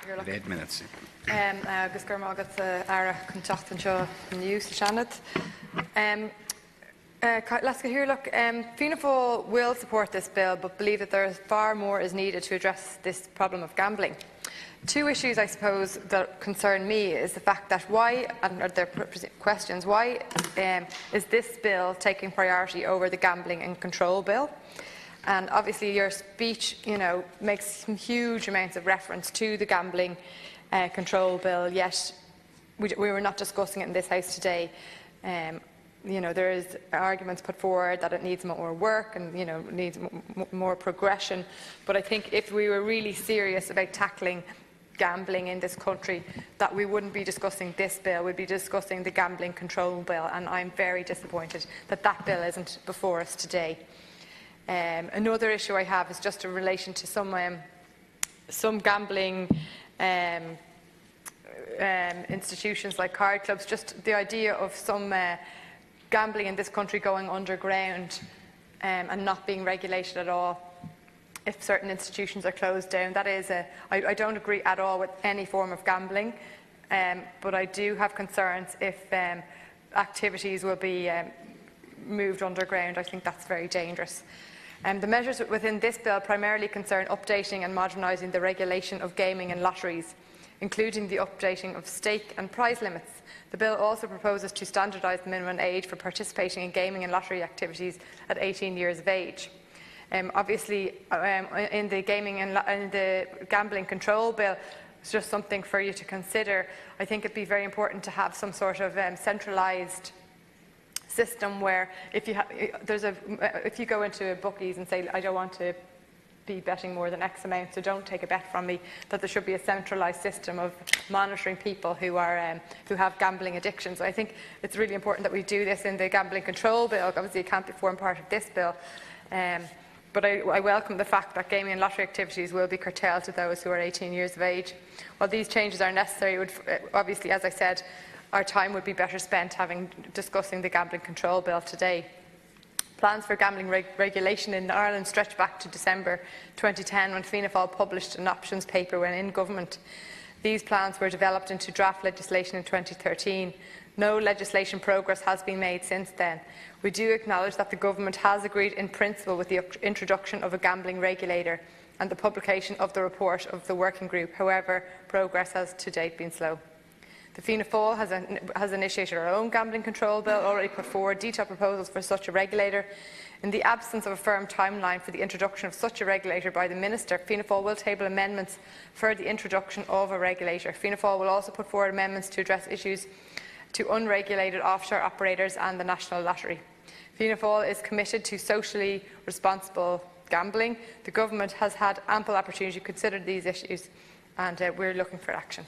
With 8 minutes. Agus gur mágad Ardagh chun teachtain seo nniu Seanad. Let's go here. Look, Fianna Fáil will support this bill, but believe that there is far more is needed to address this problem of gambling. Two issues, I suppose, that concern me is the fact that why, and are there questions, why is this bill taking priority over the Gambling and Control Bill? And obviously your speech, makes huge amounts of reference to the Gambling Control Bill, yet we were not discussing it in this House today. There is arguments put forward that it needs more work and needs more progression. But I think if we were really serious about tackling gambling in this country, that we wouldn't be discussing this bill, we'd be discussing the Gambling Control Bill, and I'm very disappointed that that bill isn't before us today. Another issue I have is just in relation to some gambling institutions like card clubs, just the idea of some gambling in this country going underground and not being regulated at all if certain institutions are closed down. That is I don't agree at all with any form of gambling, but I do have concerns if activities will be moved underground. I think that's very dangerous. The measures within this bill primarily concern updating and modernising the regulation of gaming and lotteries, including the updating of stake and prize limits. The bill also proposes to standardise the minimum age for participating in gaming and lottery activities at 18 years of age. Obviously, in the Gambling Control Bill, it's just something for you to consider. I think it'd be very important to have some sort of centralised system where if you go into bookies and say, I don't want to be betting more than X amount, so don't take a bet from me, that there should be a centralised system of monitoring people who have gambling addictions. I think it's really important that we do this in the Gambling Control Bill. Obviously it can't form part of this bill, but I welcome the fact that gaming and lottery activities will be curtailed to those who are 18 years of age. While these changes are necessary, obviously, as I said, our time would be better spent discussing the Gambling Control Bill today. Plans for gambling regulation in Ireland stretch back to December 2010 when Fianna Fáil published an options paper when in government. These plans were developed into draft legislation in 2013. No legislation progress has been made since then. We do acknowledge that the government has agreed in principle with the introduction of a gambling regulator and the publication of the report of the working group. However, progress has to date been slow. The Fianna Fáil has initiated our own Gambling Control Bill, already put forward detailed proposals for such a regulator. In the absence of a firm timeline for the introduction of such a regulator by the Minister, Fianna Fáil will table amendments for the introduction of a regulator. Fianna Fáil will also put forward amendments to address issues to unregulated offshore operators and the National Lottery. Fianna Fáil is committed to socially responsible gambling. The Government has had ample opportunity to consider these issues, and we're looking for action.